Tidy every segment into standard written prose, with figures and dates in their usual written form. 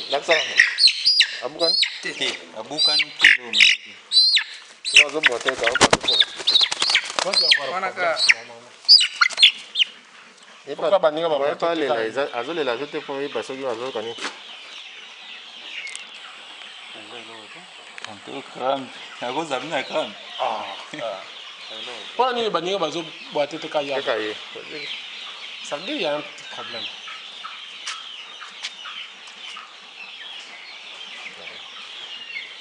Laksa abukan? Abukan kilo. Kalau zoom buat itu apa? Mana ka? Pourquoi banninga ba pas les azole la jote pour y passer au azole kani. Tanto kram, ako zabi na kram. Pourquoi ni banninga ba zo boite te kaya? Kaya. Ça veut dire il y a un petit problème.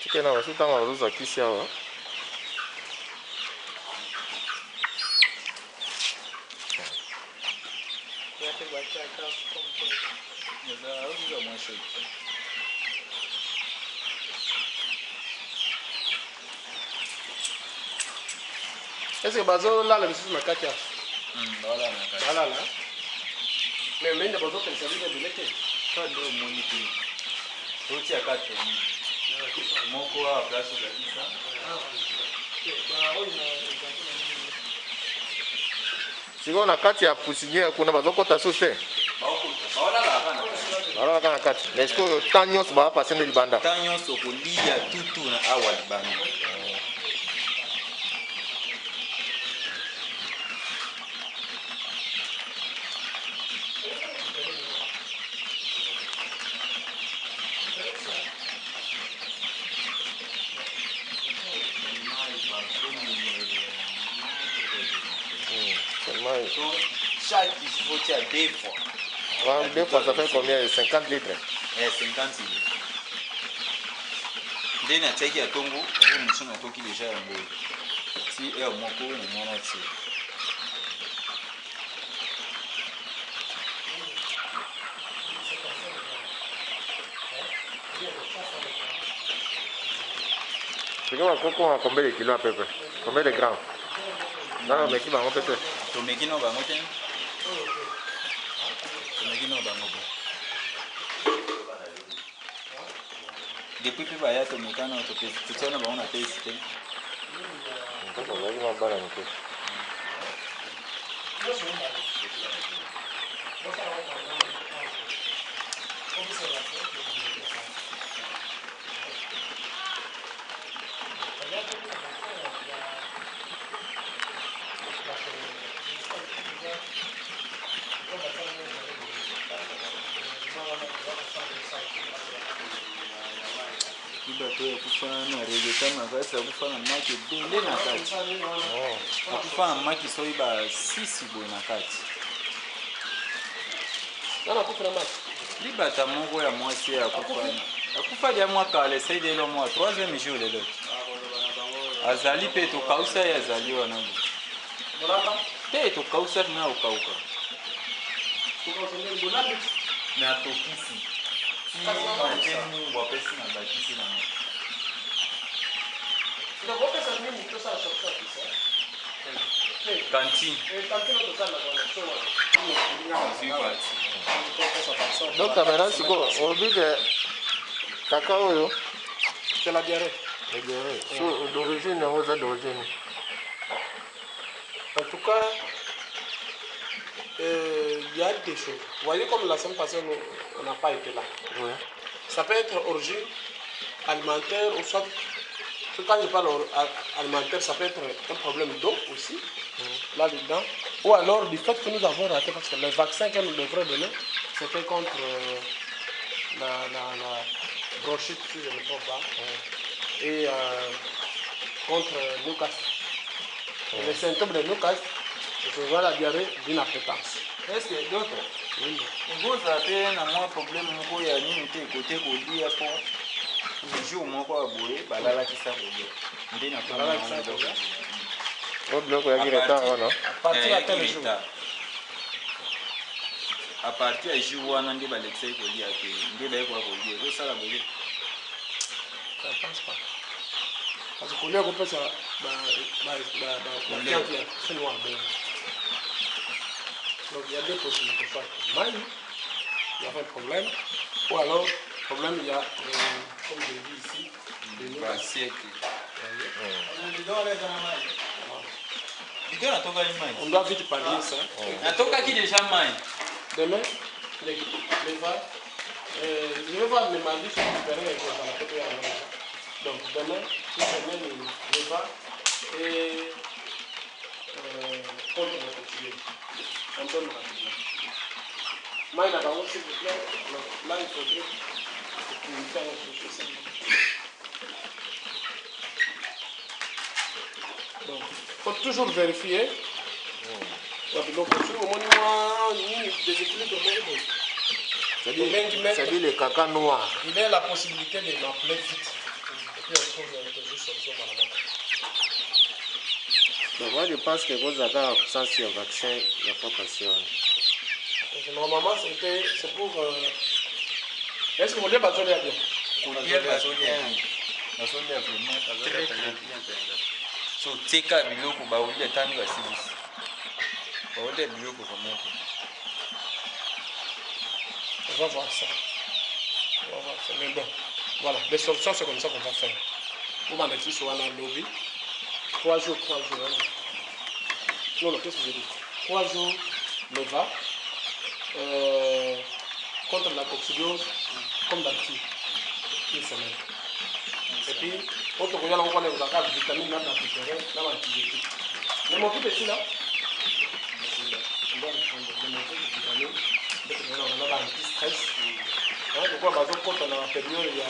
Tu na wasu tanga wasu za kisia wa. Est-ce que bazo là le monsieur makatia? Voilà na ka. Voilà là. Mais mais de bazo quel service de billet? Ka do moniki. Roti akate ni. Moko wa place za kisa. Siko na kati ya pusinye kuna bazokota sote. Baola kana kati. Est-ce que tanyos ba passer de libanda? Tanyos okulia tutu na awa libanda. Chaque jour, tu as 2 fois. 2 fois, ça fait combien? 50 litres. 50 litres. Dès que tu as Tongo, on a toki déjà un peu. Si tu as un moko, on a un peu. C'est comme un coco à combien de kilos à peu près? Combien de grammes? Non, mais qui va monter? Tu mets qui non va monter? Tu mets qui non va monter? Depuis que tu vas y aller, tu mets quand tu fais, tu sais, on a fait ici. On va y aller en peu. Kufana regeta makasi akufana maki ebele na kati akufana maki soki ba 6 boye na kati libata moko ya mwasi akufa lia mwa kala esaidi elo mwa 3e jour lelo azali mpe tokausa ye azali wana mpe tokausa na okauka na tokisi wapesi na bakisi na mo cantine donc maintenant on dit que cacao C'est la diarrhée. D'origine d'origine. En tout cas, il y a des choses. Vous voyez comme la semaine passée, on n'a pas été là. Oui. Ça peut être origine alimentaire ou soit, quand je parle alimentaire, ça peut être un problème d'eau aussi, là-dedans. Ou alors du fait que nous avons raté, parce que le vaccin que nous devrions donner, c'était contre la bronchite, si je ne me trompe pas, et contre Newcastle. Les symptômes de Newcastle, c'est voir la diarrhée d'une appétence. Est-ce que d'autres vous avez un problème moko ya nini te côté kolia po jour moko aboye balala kisa kolia ndina balala kisa kolia au bloc ya retard wana à partir à quel jour à partir ya jour wana ndi balexai kolia te ndi ba kwa kolia ko sala kolia ça passe pas parce que kolia ko pesa ba c'est noir il y a deux possibilités. Soit maille, il n'y a pas de problème. Ou alors, problème, il y a, comme je l'ai dit ici, des noms. Assiette. On doit vite pallier ça. Natokaki déjà maille. Demain, les va. Je vais voir les mandis sur le terrain et dans la côté à la. Donc demain, une semaine, les va et contre la culture. On donne rapidement. Maï là-bas, s'il vous plaît. Là, il faudrait que vous fassiez autre chose. Donc, il faut toujours vérifier. Donc, c'est-à-dire le caca noir. Il a la possibilité de l'appeler vite. Et puis on trouve une solution par la main. Donc moi je pense que vous avez absence au vaccin, il n'y a pas passion. Normalement c'est pour... Est-ce que vous voulez bazoler bien? So teka biloko baulia tani basilisi. Baulia biloko vraiment. On va voir ça. On va voir ça. Mais bon, voilà, les solutions c'est comme ça qu'on va faire. Vous m'en dites sur un lobby. 3 jours. Non, qu'est-ce que je dis? 3 jours, Nova. Contre la coccidiose, comme d'habitude. Une semaine. Et puis, autre que on connaît les vitamines dans la préférée, dans l'antibiotique. Mais mon petit là, on doit prendre des vitamines, on a anti-stress. Pourquoi quand on a la période, il y a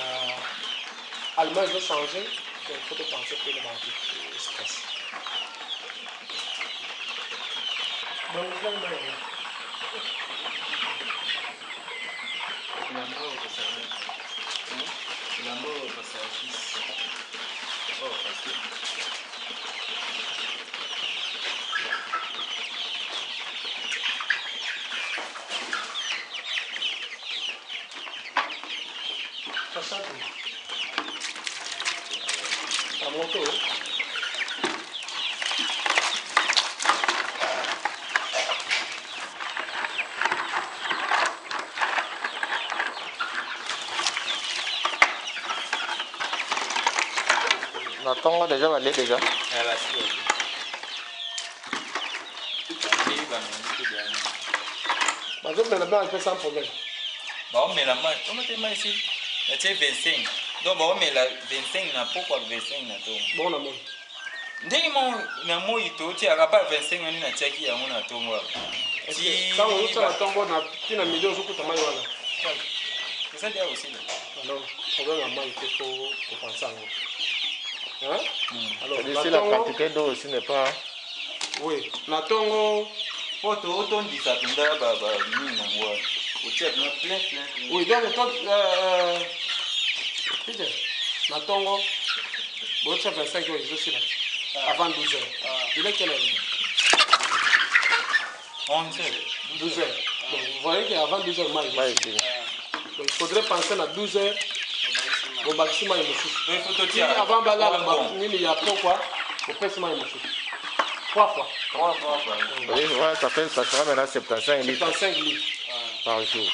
allemand, ils ont changé, il faut penser que le anti-stress. Donc, à mon tour. Natongo déjà valé déjà. Donc, mais là-bas, il fait sans problème. Bah, mais la main, comment tu m'as ici? Tu 25. Donc, bah, mais la 25 n'a pourquoi 25 n'a pas. Bon, on a mon. Ndenge mo na mo ito ti akapa 25 ani na tiaki ya mo na tongo. Si ça on usa na tongo na tina milioni zokuta mai wana. C'est ça dia aussi là. Alors, problème à mai il faut penser à nous. Hein? Alors, si la quantité d'eau aussi n'est pas. Oui, na tongo Poto otondisa tunda baba ni ngwa. Otia na plein. Oui, donc toi Peter, na tongo bon ça 25 euros je suis là. Avant 12 heures. Il est quelle heure? 11 heures. 12 heures. Donc vous voyez qu'avant 12 heures, donc il faudrait penser à 12 heures au maximum il me suffit. Si avant il y a pourquoi au maximum il me suffit. 3 fois. Oui, ouais, ça fera maintenant 75 litres. 75 litres par jour.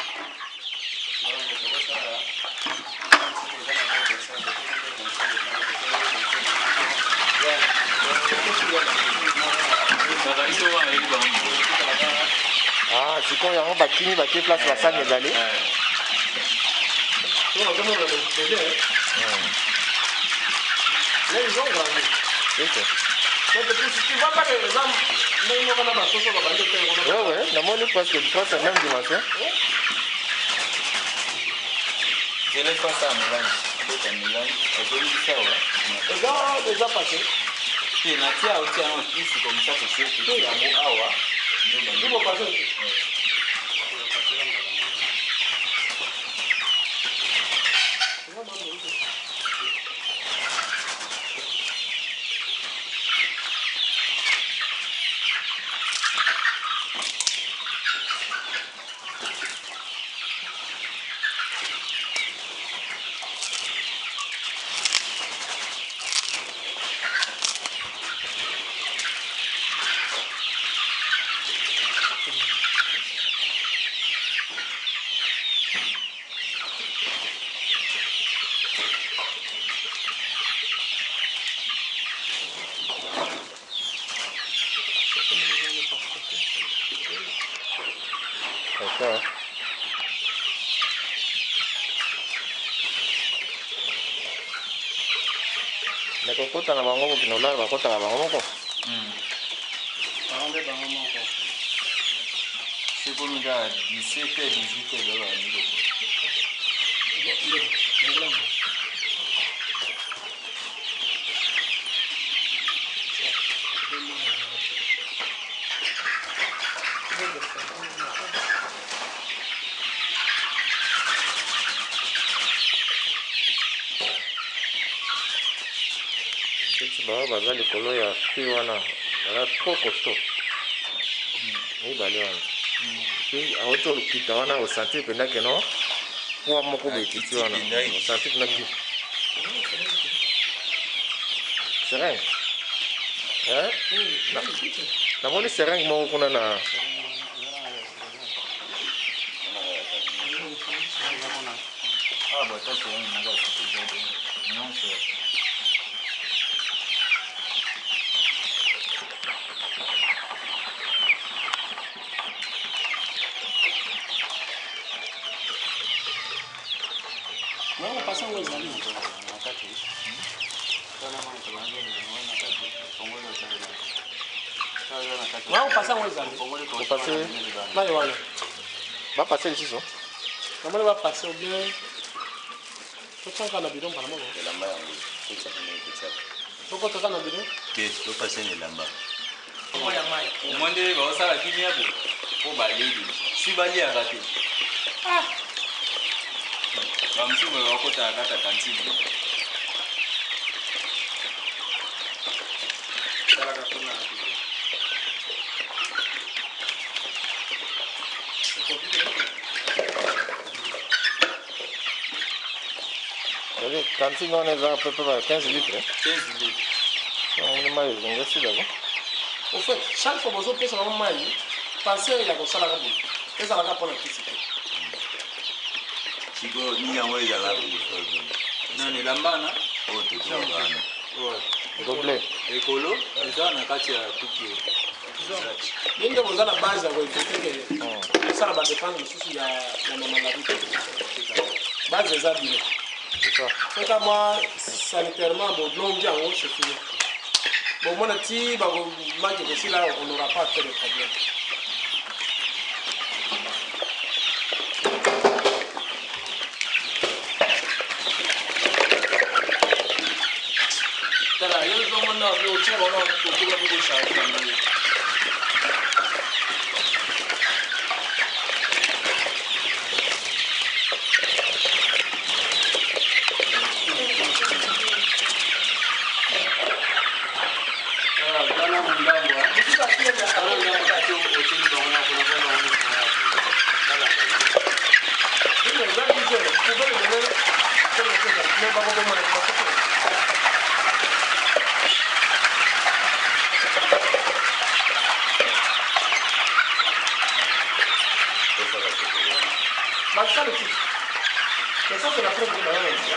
Ah, c'est quand il y a un bâtiment qui place la salle des allées. Là, ils ont grandi. C'est ça. Tu vois pas que les hommes, oui, normalement, parce que c'est la même dimension. Je laisse pas ça à Milan. Les gars ont déjà passé. Et Natia aussi a un fils comme ça que c'est à Awa. Ils vont passer aussi. Ça. Mais kokota na bango kinola bakota na bango moko. Bango bango moko. C'est comme ça 17 et 18 de la nuit. Baza likolo ya fi wana baza trop costaud mibale wana puis awoti olukita wana osanti mpenza keno poa moko boekiti wana osanti mpena bi seringue namoni seringue moko kuna na Vamos passar um exame. Vamos passar um exame. Vou passer. Vai, olha. Vai passer ici, ça? Comment va passer ou bien? Tu as un bidon par la main. Tu as un bidon? Tu passer les lambas. Monde va osala kimia bo. Po balidi. Si bali agate. Ah. Bamsume bakota akata kantini. Sala kakuna. Cantine on est à peu près 15 litres. 15 litres. On est mal, on est d'accord. En fait, chaque fois que vous avez un mal, pensez à la salle à la boue. Et ça va pas pour la petite. Chico, ni yango ezala nani lambana Doblé. ekolo eza na kati ya tuki Ninde boza na base ya koefete esala badépense mosusu ya mama la vie base eza bien soka mwa sanitairement bolongi yango c'est fini bomona ti bakomaki kosila on n'aura pas fait de problème. Ça, le titre. Mais ça, c'est la preuve que nous avons ici.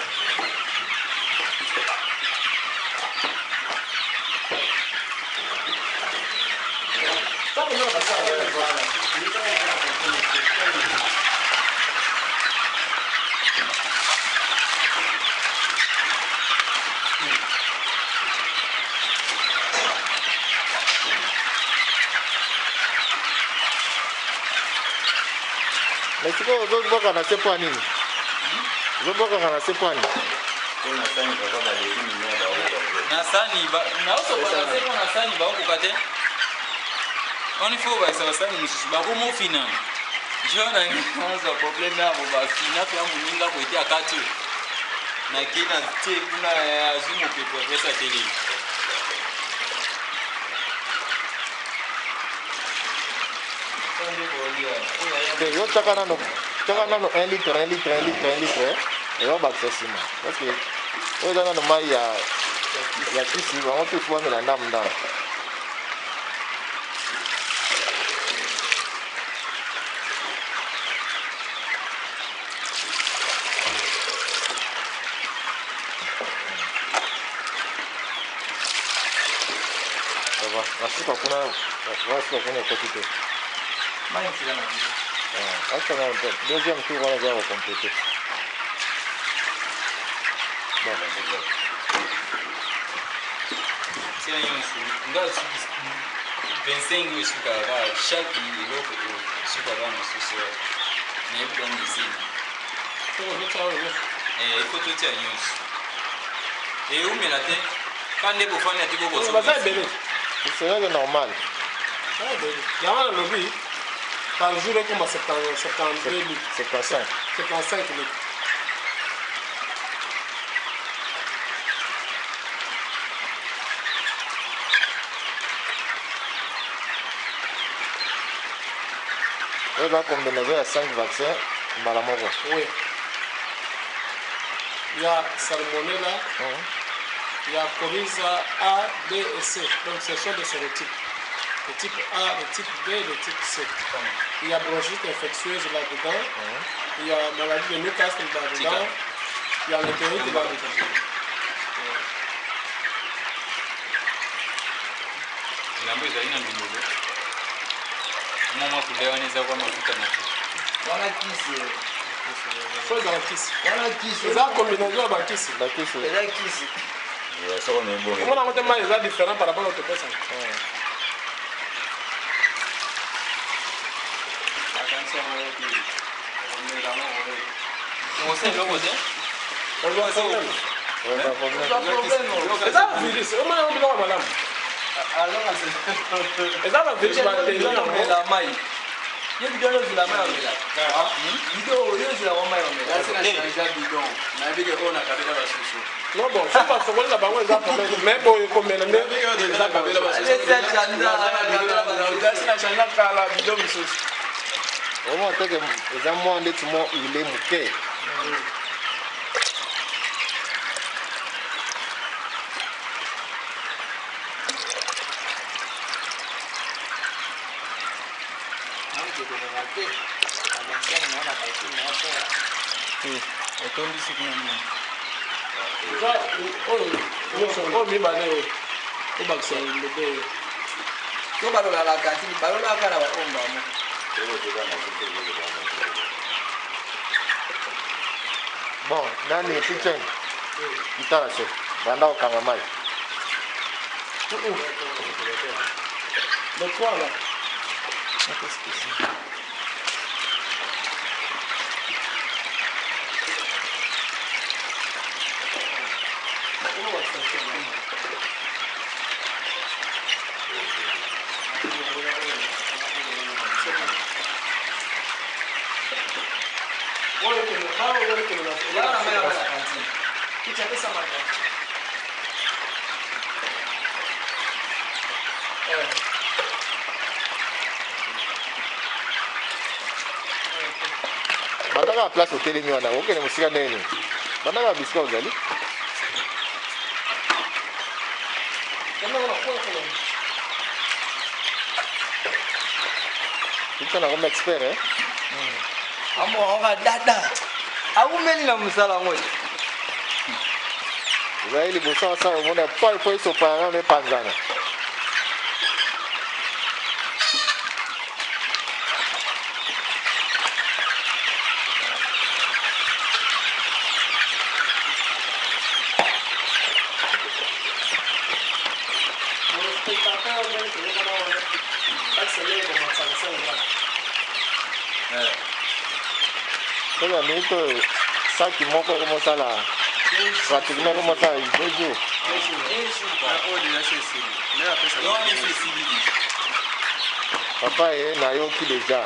Ça, on a passé à la voilà. Mais tu vois, vous boka na se point nini? Vous boka na se point nini? na sani ba na oso ba na seko na sani ba okukate on faut ba sa sani mususu ba komo fina jona nganza problème ya ba fina pe amuninga ko iti akati na kina te kuna azumo pe pour pesa tele Yo taka nano 1 litre, 1 litre, 1 litre, 1 litre. Et on va accessible. Parce que on est dans le maïs, il y a qui si on peut voir mais la dame dans. Ça va. Merci pour qu'on a profité. Maïs, c'est la vie. Deuxième tour, on va compléter. Bon. Tiens, 25 jours sur chaque îlot sur la sociale. Mais il faut donner des signes. Il faut tout dire news. Et où mais la tête, quand les beaux fans étaient beaucoup C'est normal. Il y a un lobby. Par jour, il commence à 72 litres. 75 litres. Il va combiner à 5 vaccins. Oui. Il y a Salmonella, il y a Coryza A, B et C. Donc ce sont des sérotypes. Le type A, le type B et le type C. Il y a bronchite infectieuse là-dedans. Il y a maladie de Newcastle là-dedans. Il y a l'intérite là-dedans. C'est une combinaison de kiss. Comment on a des différents par rapport à l'autre personne? On sait le côté. On doit savoir. C'est ça le virus. On m'a dit non, madame. C'est ça le virus. La maille. Il y a des gens qui la maille. Non, bon, je ne sais pas si on a besoin de problème. Mais bon, il faut me le mettre. Au moins, que les amants de tout le monde, il est mouqué. Bon, nani kitchen itarase banda okanga mai. Le 3 là. Bandaka place au télé wana okene musika nene. Bandaka bisika ozali. Tu es un expert, hein? On va dada. Aumeli na musala moja. Vous avez les bossons ça, on n'a pas le point sur parents mais panzana. C'est la minute ça qui manque comme ça là. Pratiquement comme ça, 2 jours. Papa est nayoki déjà.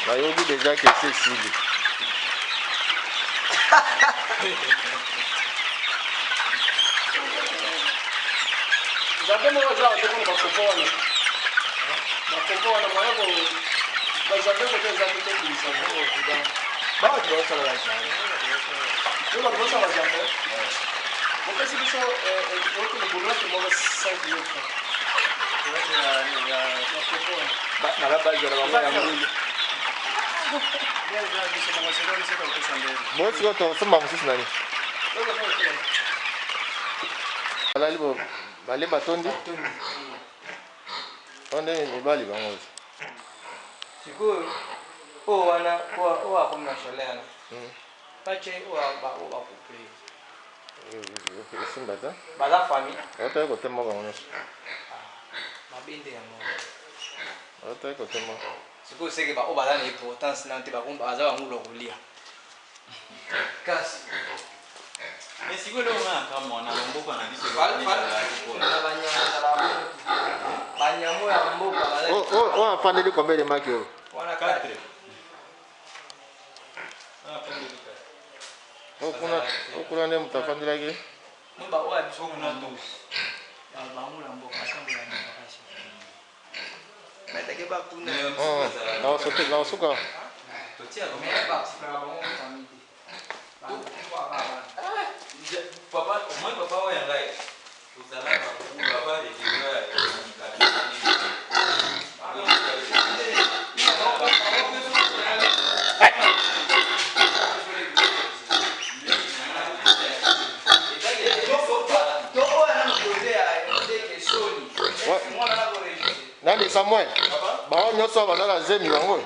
Nayoki déjà que c'est Sili. J'avais mon regard de mon copain. Ma copain, moi, j'avais côté des habitants qui sont bah, tu vois ça là. Tu vois ça là jamais. Mon petit bichon le boulot c'est moi 5 minutes. Tu vois il y a bah na la base de la maman ya mouille. Moi c'est toi ça m'a aussi nani. Ala libo bale batondi. On est ni bali bango. sikoyo oyo wana oyo akomi na chalet wana pache oyo bakouple esimba te baza famille otali kote moko nyonso mabende yango otali kote moko sikoyo seke oyo baza na importance na te baza bangula kolia kasi mais sikoyo leo nga kama na mboka na biso banyamo ya mboka oyo afandeli combien de maki oyo wana 4 okuna nde moto afandelaki moba oyo ya biso kuna bangula mboka batambola mikakasi meteke bakuna na osuka papa moi papa oyo ngai ozalaka papa nani Samuel bao nyonso baza na zemi bango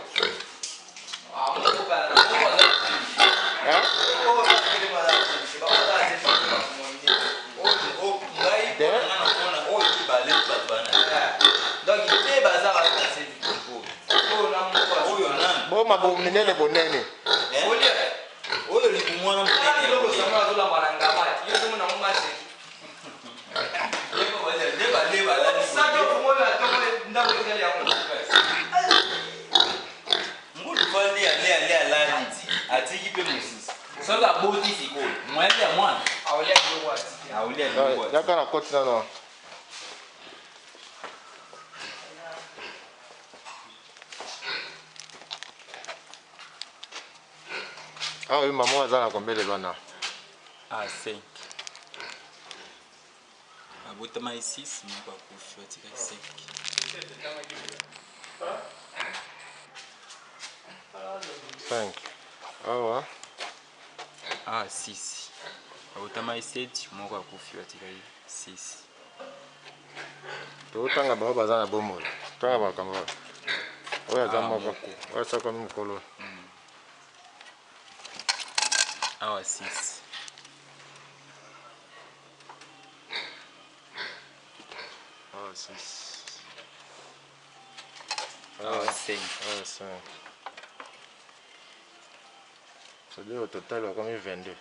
bo mabo minene bonene oyo likumwana monene ngulu fandi ale alali atiki pe mosusu soki aboti sikoyo mwali ya mwana aulia biloko yaka na koti nano awa oyo mama aza na combien lelo wana 5 abotama 6 moko akufi atika 5 awa 6 abotama 7 moko akufi atika 6 totanga bao baza na bomoi tanga makambo oyo aza moko oyo asakomi mokolo awa 6 awa 6 awa 5 awa 5 c'est-à-dire au total bakomi 22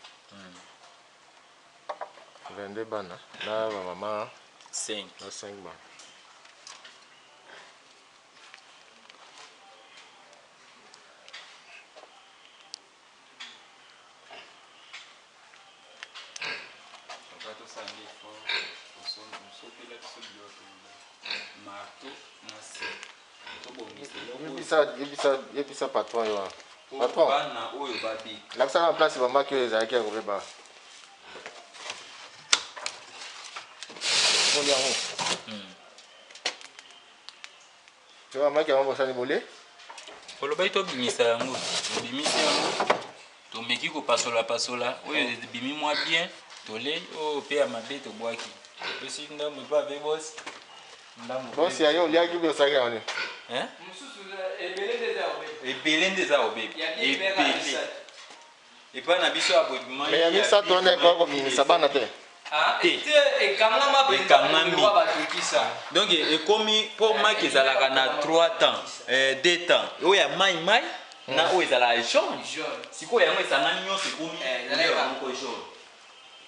bana na bamama 5 na 5 bana yebisa patron yo patron bana oyo babi nakisaka place bamaki oyo ezalaki ya kobeba poli yango to bamaki yango bosani bole olobai tobimisa yango tobimisi yango tomeki kopasola oyo ebimi mwa bien tolei oyo mpe ya mabe tobwaki tosi ndambo epa ave bosi bosi ya yo oliaki mpe osalaki yango nini ebele nde eza obebi ebele epa na biso ya bobima me ya misato wana ekoka kobimisa bana te ekangami donc ekomi mpo maki ezalaka na 3 temps 2 temps oyo ya mai na oyo ezalaka jaune sikoyo yango esangani nyonso ekomi moko jaune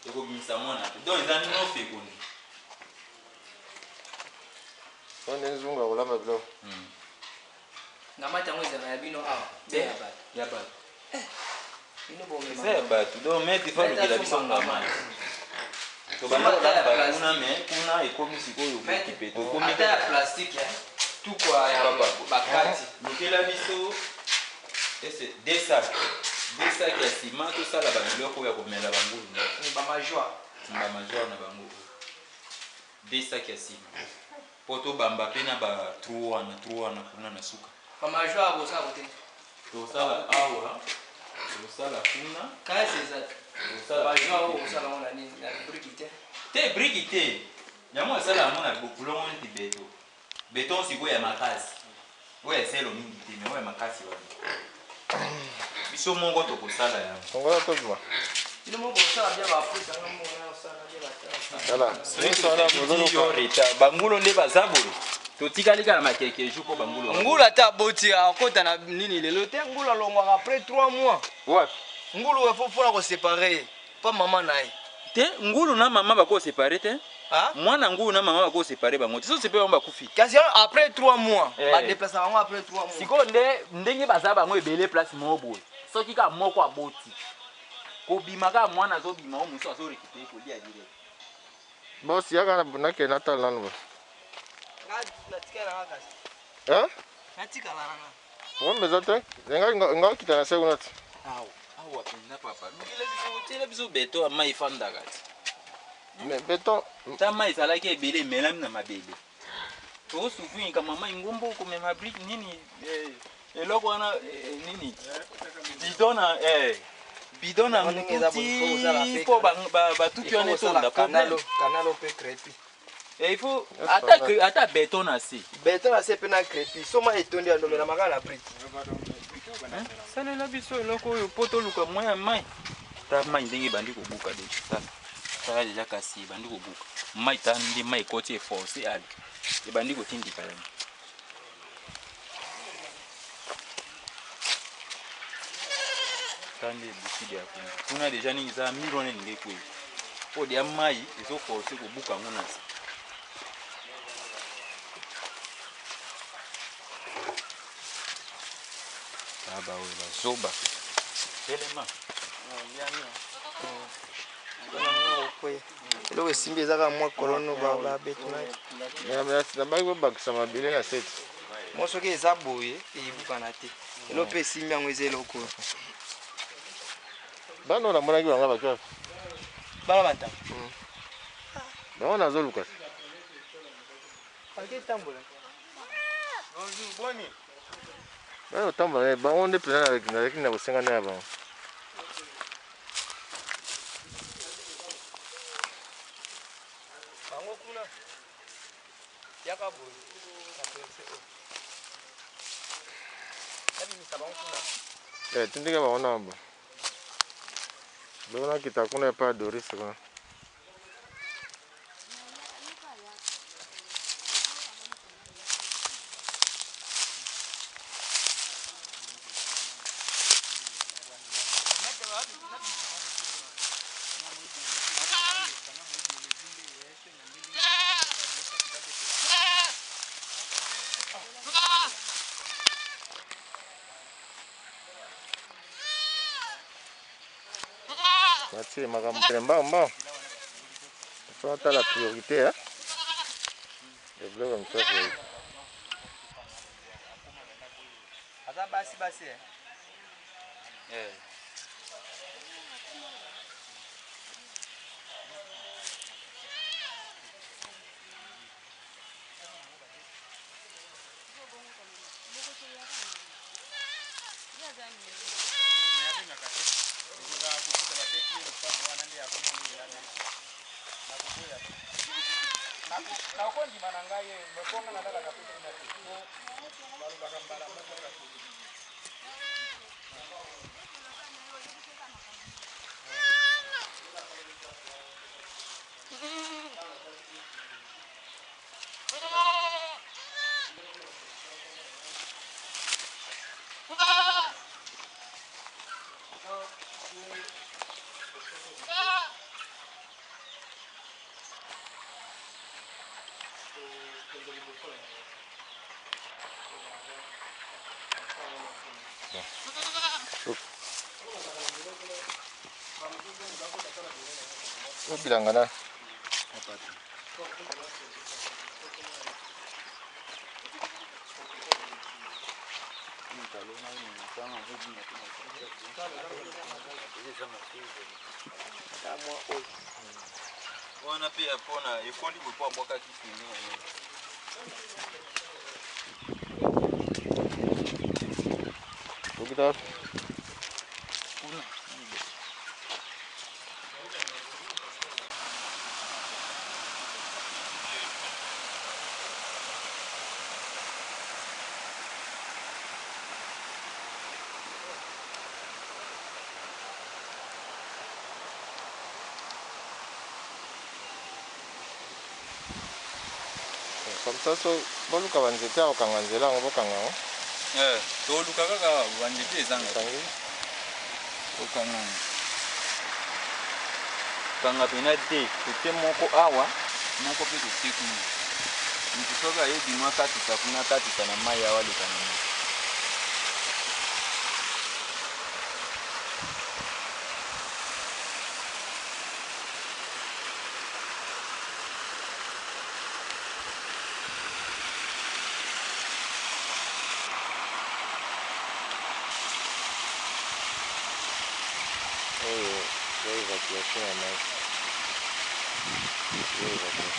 ekobimisa mwana te donc eza nyonso ekomi one nzungu ya kolamba biloko ngamata yango ezala ya bino awa ya bato bino bomema eza ya bato donc mete fa lokela biso ngama tobandakuna me kuna ekomi sikoyo bokipe tokomi ata ya plastique tukwa ya bakati lokela biso ese deux sacs ya sima tosala babiloko ya komela bangulu bamajoi na bango deux sacs ya sima po tobamba mpe na batrou wana kuna na suka bamajoi abosala kote tosala awa tosala kuna kasi eza bajoi oyo kosala ngo na nini na briki te briki te yango esala yango na bokulongo neti beton sikoyo ya makasi oyo eselo mingi te me oyo makasi wana biso moko tokosala yango ongola tobima bino moko osala bia baafrika nga mona osala bia tala nyonso wana bozoluka reta bangulo nde baza boye totikali kala makeke ju mpo bangulo ngulu ata aboti akota na nini lelo te ngulu alongwaka après 3 mois wapi ngulu mpona kosepare pa mama na ye te ngulu na mama bakosepare te mwana ngulu na mama bakosepare bango te so separe bango bakufi kasi après 3 mois badeplasaka bango après 3 mois sikoyo ndenge baza bango ebele place moko boye soki kaka moko aboti kobima kaka mwana azobima o mosu azorekipere kolia direct bosi yaka nakende natala nanu bosi natikala nanga omeza te ngakita na se kuna te awa penza papa tela biso beto ya mai efandaka te mais beton ta mai ezalaki ebele emelami na mabele tokosufunika mama ingombo komema brike nini eloko wana nini bidon na mututi mpo batuki wana etonda problème kanalo mpe crépi il faut ata beton na se beton na se mpe na crépi soma etondi yandomela makala na brike salela biso eloko oyo mpo toluka mwa ya mai ta mai ndenge ebandi kobuka deja tala deja kasi ebandi kobuka mai ta nde mai ekoti eforce ale ebandi kotindika yango ta nde ebukide ya kuna deja ningi eza miro wana elingi ekwei mpo deya mai ezoforce kobuka yango na se aba oyo bazoba telema eloko esimbi ezaka mwa kolono babetona nabaki kobakisa mabele na sete mo soki eza boye eyebukana te eloko mpe esimbi yango eza eloko oyo bana namonaki bango baki wapi bana bantama bango nazoluka te aketambola bana otambola bango nde mpenza naleki na kosengana ya bango bango kuna yaka boye nabimisa bango kuna tindika bango na bo loko nakita kuna epa doris kuna Matire makambo pene mbao faut ata la priorité hein les blocs comme ça aza basi bilangana wana pe apona ekoli ko kwa boka kifingi Dokter. Comme ça, so boluka banzete ya kokanga nzela yango bokanga yango. toluka kaka banzete ezanga Kangi. okanga kanga pena te tote moko awa moko mpe tote kuna mutu soki ayebi mwa katisa kuna katisa na mai awa leka na mai Évacuation à main. Évacuation.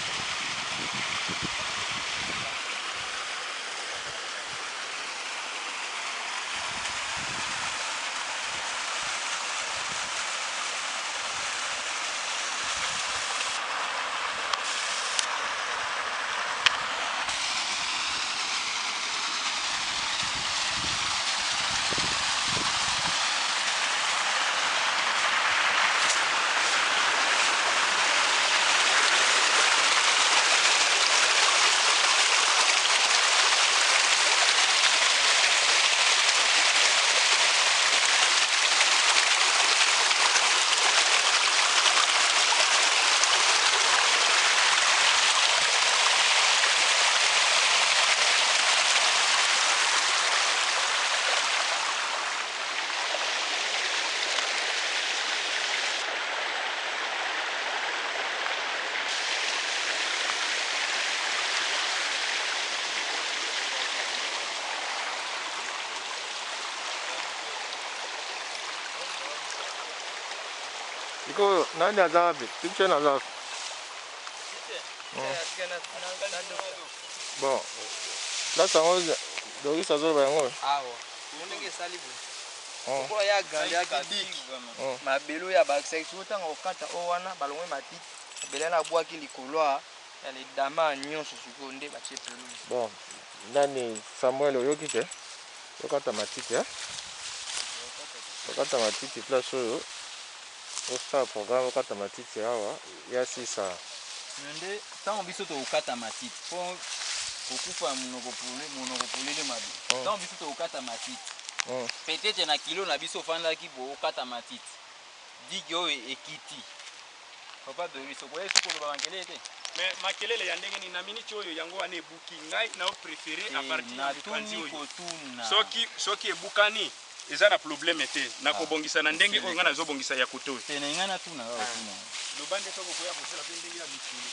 Iko nani aza wapi? Picha na za. Bon. Là ça on Doris azoba yango. Awa. Ndenge sali bo. Ko ya gande ya kidiki. Mabelo ya ba section tanga okata o wana balongwe matiti. Bele na bwaki likolo ya les dama nyonso siko nde ba chepelo. Bon. Nani Samuel oyoki te? Okata matiti hein? Okata matiti place oyo. Osa programme okata matiti awa ya sisa. nde tango biso tokata matiti po kokufa monoko pulele mabe tango biso tokata matiti peut-être na kilo na biso fandaki bo okata matiti digi oyo ekiti papa Doris okoye sukolo bakele te mais makelele ya ndenge ni na minute oyo yango wana ebuki ngai na préféré à partir na de tuni kotuna soki ebukani eza na problème te na kobongisa na ndenge oyo nga nazobongisa ya koto te na ngana tuna wa tuna lobande soko koya kosala pe ndenge ya mikulu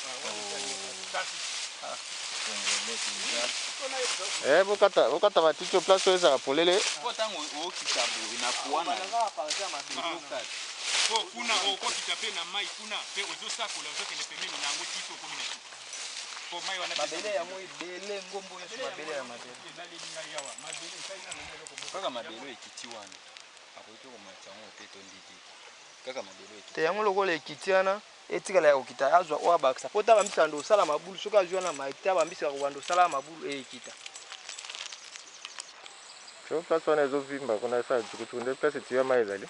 bokata matiti place oyo ezala polele. Po tango okita bo na kuana po kuna okokita pe na mai kuna pe ozosakola ozokende pembeni na yango tito okomi na tito po mai wana mabele ya moi bele ngombo yo mabele ya mabele kaka mabelo ekiti wana akoki komatisa yango te tondiki kaka mabelo ekiti te yango lokola ekiti wana etikala ya kokita azwa oyo abakisa po ta bambisa ndo osala mabulu soki azwi wana maite abambisaka kobanda osala mabulu ekita So place wana ezovimba kuna esa tukutuku nde place etuya mai ezali.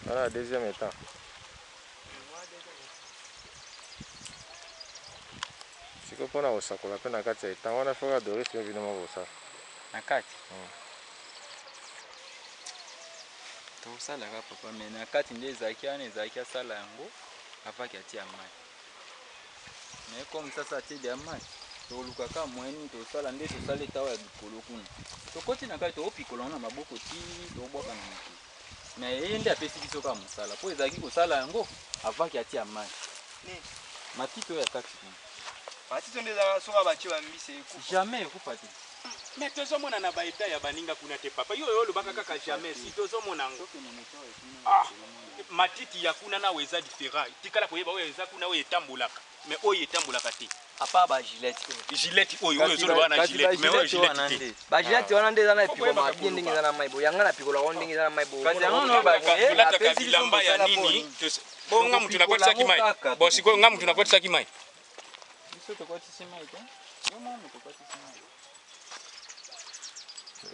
Voilà, deuxième état. Siko mpona kosakola mpe na kati ya etat wana foka Doris yo bino moko kosala na kati tosalaka papa me na kati nde ezalaki wana ezalaki asala yango avaki atia mai me comme sasa atieli ya mai tolukaka mweni tosala nde tosala etawa ya likolo kuna tokoti na kati toopikola na maboko ti tobwaka na mokili me ye nde apesi biso kaka mosala mpo ezalaki kosala yango avaki atia mai matiti oyo ya kati kuna matiti nde ezalaka soki abatie bambisi ekufa jamais ekufa te mais tozomona na baeta ya baninga kuna te papa yo oyo olobaka kaka jamais si tozomona yango matiti ya kuna nawe eza différent tikala koyeba oyo eza kuna oyo etambolaka mais oyo etambolaka te apa ba gilette gilette oyo ozoloba na gilette mais oyo gilette te ba gilette wana nde eza na epiko mabie ndenge eza na mai bo yanga na pikola wana ndenge eza na mai bo kasi yango no balataka bilamba ya nini bo nga mutu nakotisaki mai bo sikoyo nga mutu nakotisaki mai biso tokotisi mai te yo mama tokotisi mai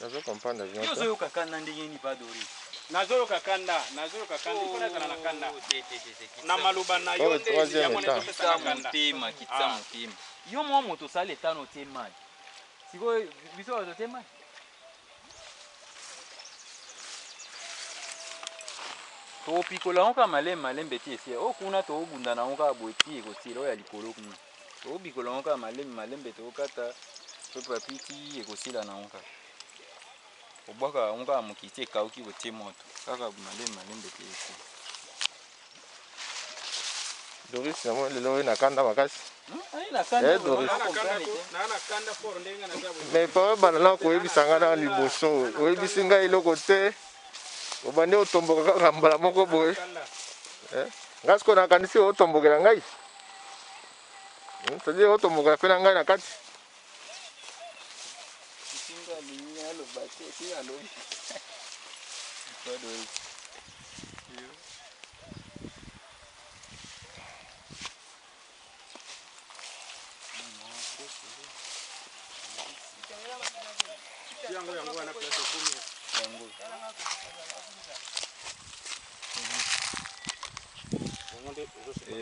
nazo comprendre bien yo zoyoka kana ndenge ni pa Doris nazoloka kanda mpona ezala na kanda na maloba na yo nde yango nezopesa kanda kitsa motema yo mwa moto osala etano otemai sikoyo biso bato otemai topikola ngo kaka malembe ti esi o kuna toobunda nango kaka boye ti ekosila oyo ya likolo kuna toobikola ngo kaka malembe tookata to papi ti ekosila nango kaka obwaka ngo kaka mokiti ekauki botie moto kaka malembe ti esi Doris namoni lelo oyo nakanda makasi mais pa bana na koyebisa ngai na liboso oyebisi ngai eloko te obandi otomboka kaka mbala moko boye ngai sikoyo nakandisi otombokela ngai c'est-à-dire otombokela mpe na ngai na kati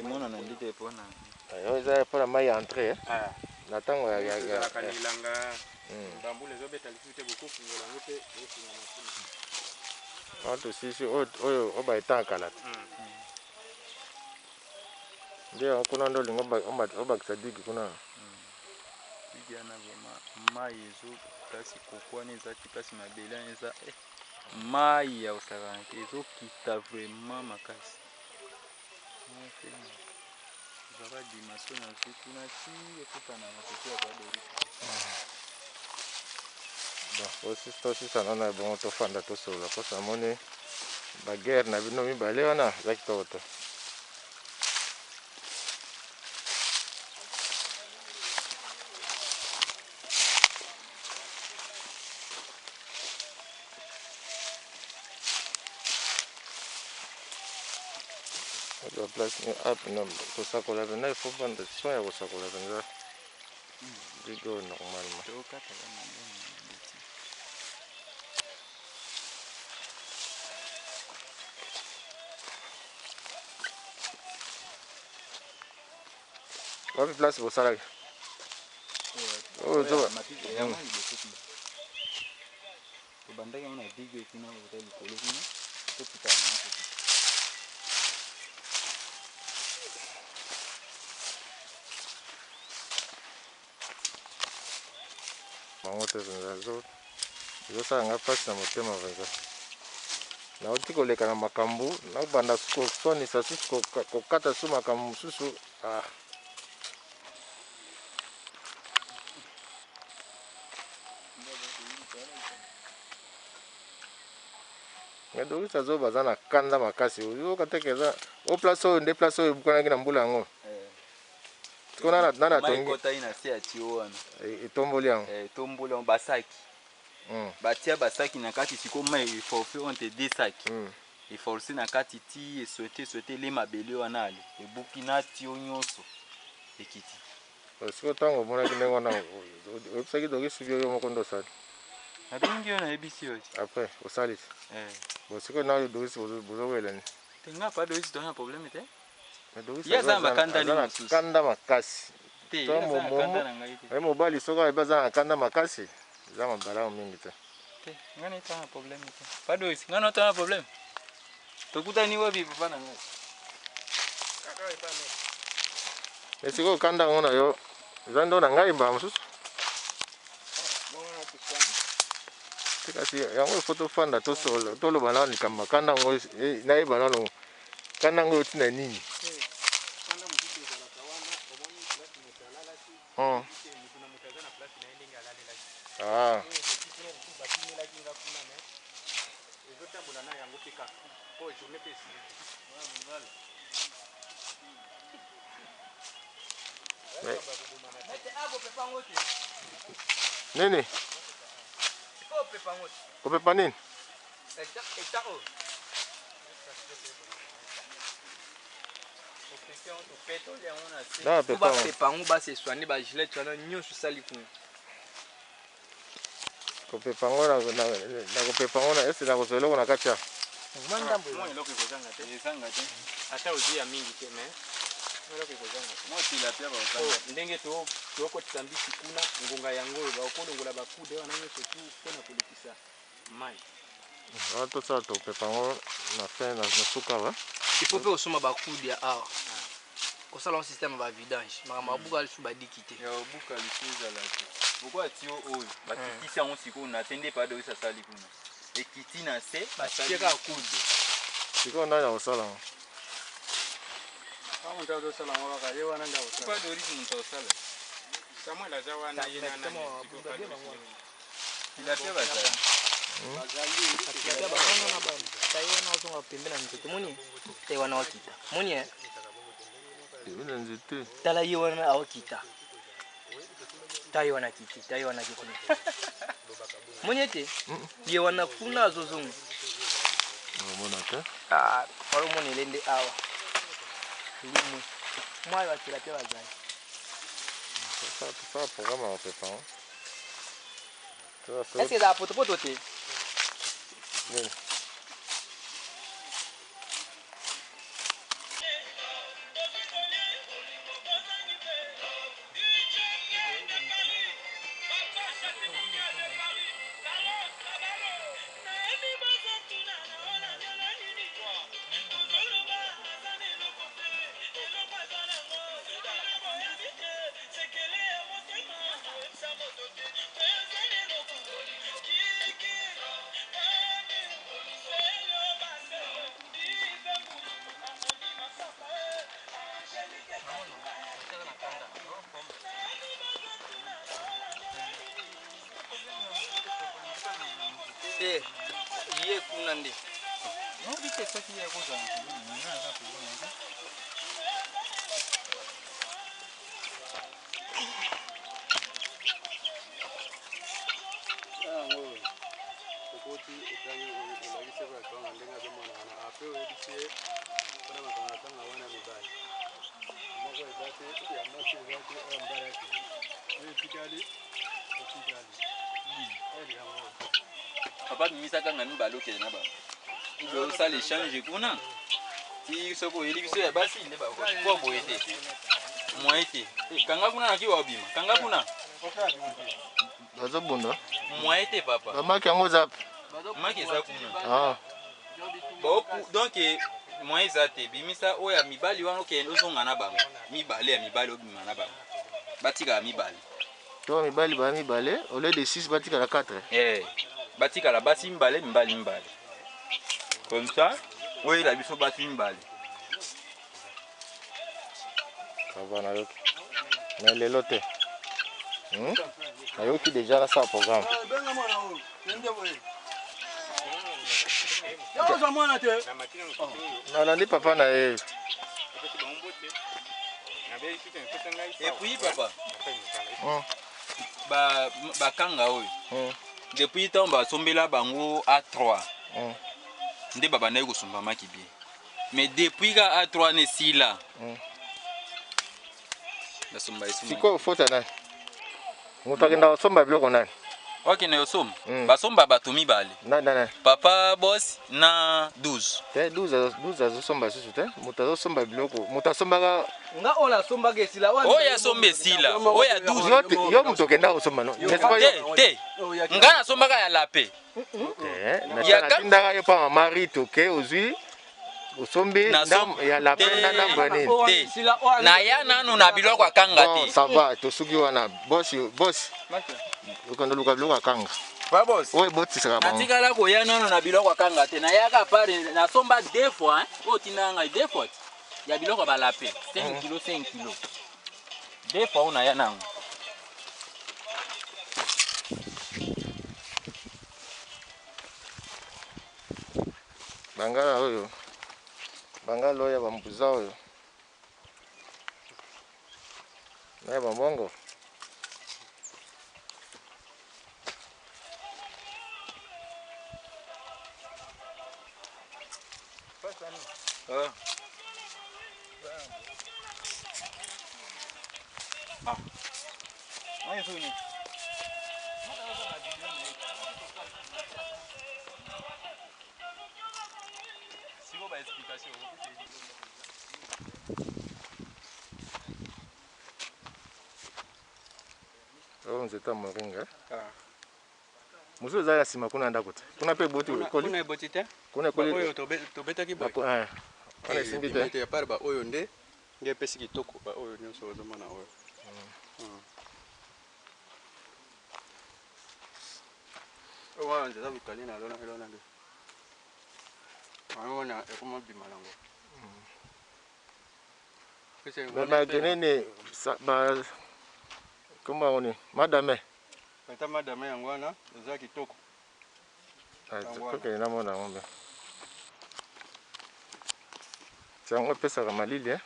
mona na ndite mpona oyo eza mpona mai ya entré na ntango yakanilanga bambula ezobeta lisusu te bokofungola yango mpe ofunga makuna tosisi oyo baeta kala te nde yango kuna nde olingi obakisa digi kuna digiana mai ezo place kokwana eza ti place mabele wana eza mai ya osakana te ezokita vraiment makasi ezaka dimension na zwi kuna ti ekutana na kote ya badori tosisana na bongo tofanda tosolola mposa namoni bagere na bino mibale wana eza kitoko te la place ni up na kosakola pena il faut prendre soin ya kosakola penza digo normalement wapi place bosalaki tobandaki yango na digo ekuna kota likolo kuna tokitana na bango te penza ezosala nga mpasi na motema penza nauti koleka na makambo nakobanda koswanisa susu kokata su makambo mosusu Doris azo baza na kanda makasi oyoka teke eza o place oyo nde place oyo ebukanaki na mbula yango sikona nana tongi na se ya tio wana etomboli yango etomboli yango basaki batia basaki na kati siko mai eforfe onte de saki eforce na kati ti eswete le mabele wana ale ebuki na tio nyonso ekiti siko ntango omonaki ndenge wana oyebisaki Doris oyo moko nde osali nabengi yo nayebisi yo après osali bon siko na Doris bozowelani te nga pa Doris toza na problème te aza na kanda makasi mobali soko ayeba aza na kanda makasi eza mabala mingi te nga na eza na problème te pa Doris nga na toza na problème tokutani wapi papa na ngai sikoyo kanda yango na yo eza ndo na ngai mbala mosusu kasi yango ifo tofanda toloba na likambo kanda yango nayeba nano kanda yango oti na nini nini kopepa nini bapepa yango baseswane bagilete wana nyonso esali kuna kopepa yango na kopepa yango ese na kozwa eloko na kati ya Mandambo. Moi eloko ekozanga te. Ezanga te. Ata ozia mingi te mais eloko ekozanga te. Moi tilapia bazanga. Ndenge tokotisa mbisi kuna ngonga yango bakolongola bakude wana nyonso tu mpona kolekisa mai. Tout ça, tu peux pas na fin na suka wa. Il faut pas osoma bakude ya awa. Kosala un système ba vidange. Mabuka ali suba dikite. Ya obuka lisuza la te. Pourquoi tio oyo bakitisi yango sikoyo na tende pa de sa sali kuna. Ekiti na se basieka kude. Siko na ya osala. Kama ndio sala ngwa ye wana ndio osala. Pas de rythme ntosala. Samuel azawana yena na. Tilapia bazanga. Tilapia banana na bana. Taiwana osonga pembena nzete moni. Taiwana wakita. Moni eh. Ile nzete. Tala yiwana awakita. Taiwana kiti, Taiwana kiti. Moni ete. Yiwana kuna azozonga. Mona te. Paro moni lende awa. Limu. Moi wa tilapia bazanga. Ça programme on peut pas. Est-ce que ça poto te? Oui. Ye kuna ndi. Non, dit que ça qui est cause papa misaka ngami baloke na ba. Ngo ça l'échange kuna. Ti soko yeli biso ya basi nde ba ko boyete. Moyete. Kanga kuna na kiwa obima. Kanga kuna. Bazo bunda. Moyete papa. Mama yango zap. Maki za kuna. Ah. Donc moyen zate bimisa oya mibali wana okende ozonga na bango. Mibale ya mibali obima na bango. Batika mibali. To mibali ba mibale, au lieu de 6 batika la 4. Batika la basi mibale mibali. Comme ça, oui la biso basi mibali. Ça va na yoki. Mais les lotés. Na yoki déjà ça programme. Na ndi papa na e. Et puis papa. Ba kanga oyo. Depuis temps ba sombela bango A3. Nde baba na yosumba makibi. Mais depuis ka A3 ne sila. La somba isu. Siko fota na. Mutakenda somba biloko nani? Ok na yosomba. Ba somba bato mibale. Na. Papa boss na 12. Te 12 azosomba susu te. Mutasomba biloko. Mutasomba Nga ola somba gesila wana. Oya sombe sila. Oya 12. Yo mutokenda osomba no. Te. Nga na somba ka ya lape. Na tindaka yo pa mari toke ozwi osombe ndam ya la penda ndamba nini. Na ya nanu na biloko akanga te. Ça va, to suki wana boss. Ukanda luka biloko akanga. Ba boss. Oye boti saka ba. Natikala ko ya nanu na biloko akanga te. Na ya ka pare na somba 2 fois, o tinanga 2 fois. Ya biloko ba lape. 5 kg 5 kg. 2 fois una ya nanu. Bangala oyo. Bangala oyo bambuza oyo. Na bambongo. Oh, nzeta moringa. Muso za ya sima kuna ndako te. Kuna pe boti koli. Kuna boti te. Kuna koli. Oyo tobetaki boy. Ana simbi te. Ya par ba oyo nde nge pesi kitoko ba oyo nyonso ozomona oyo. Owa nzeta bikali na lona nde. Wana ekoma bimalango. Ba genene ba comment on est madame. Pata madame yango wana eza kitoko. Ok, na mona ngombe. Tiens, on peut ça malili hein.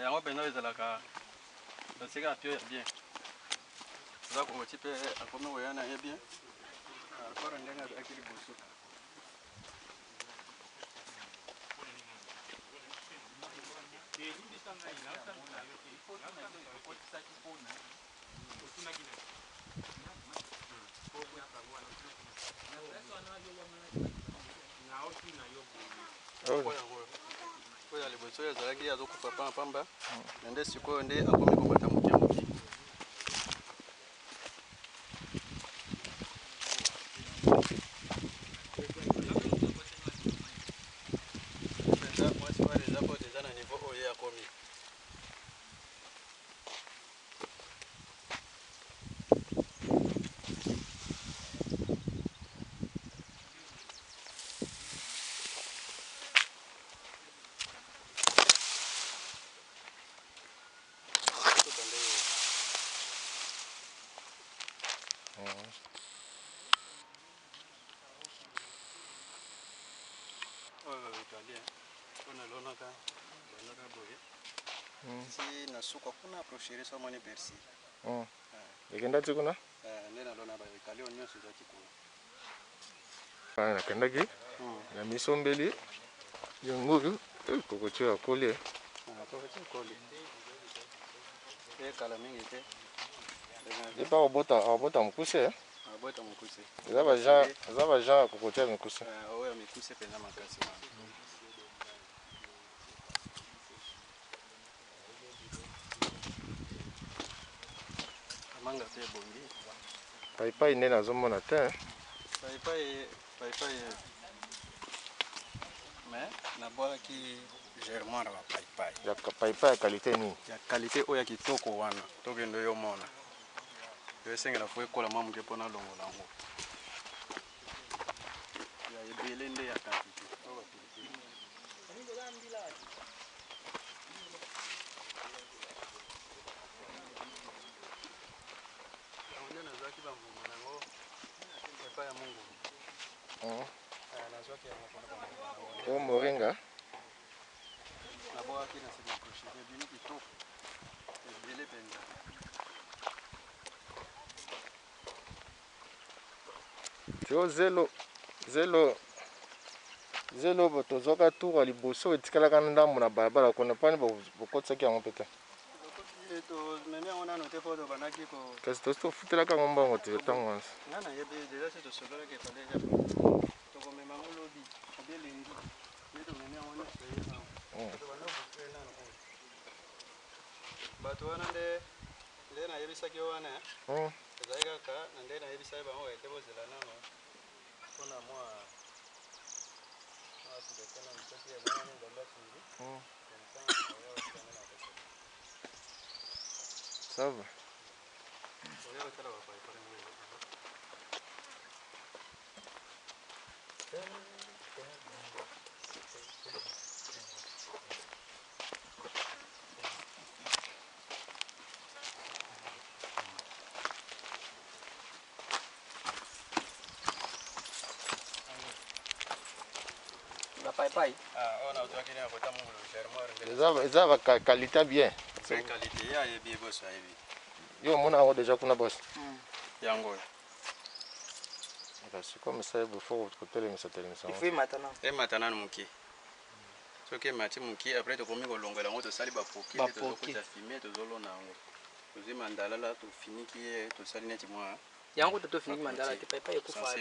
Yango pena ezalaka basika apio ya bien. Za ko tipe akome oyana ya bien. Akora ndenga akili bosu. Oya liboso ezalaki azokufa pamba nde sikoyo nde akomi komata moke. Mwasi wana eza po eza na niveau oyo akomi. Si nasuka kuna approcher so moni Bercy. Ekenda tikuna? Nena lona ba ekali onyoso za kikuna. Ana kendaki? Na misombeli. Yonguru kokocho akole. Kokocho akole. Kala mingi te. Epa obota mukuse? Obota mukuse. Zaba Jean kokocho mukuse. Oya mikuse pena makasi. Manga te bongi. Paipai nena zomona te. Paipai mais na boa ki germain ba paipai. Ya paipai ya qualité nini? Ya qualité oya kitoko wana. Tokendo yo mona. Yo sengela fo ekola mamu ke pona longo lango. Ya ebele nde ya qualité. Oh, moringa. Tio zelo botozoka tour liboso etikalaka ndambo na balabala kuna pani bokotisaki yango pete. Kasi tofutelaka yango mbango te ntango wansi. Bato wana nde nayebisaki yo wana ezali kaka na nde nayebisaki bango ete bozela nano mpona mwa asibetana misaki ezana nzambe asungi Ça va. Paipai. On a autour qui n'a pas mon Ça va qualité bien. C'est qualité ya et bien boss aibi. Yo mona déjà kuna boss. Yango. C'est comme ça il faut télévision. Il faut maintenant. Et maintenant muki. Soki mati muki après to komi ko longola ngo to sali ba poki to ko ta filmer to zolo nango. To zima ndala la to fini ki to sali neti moi. Yango to fini mandala te Paipai ekufa.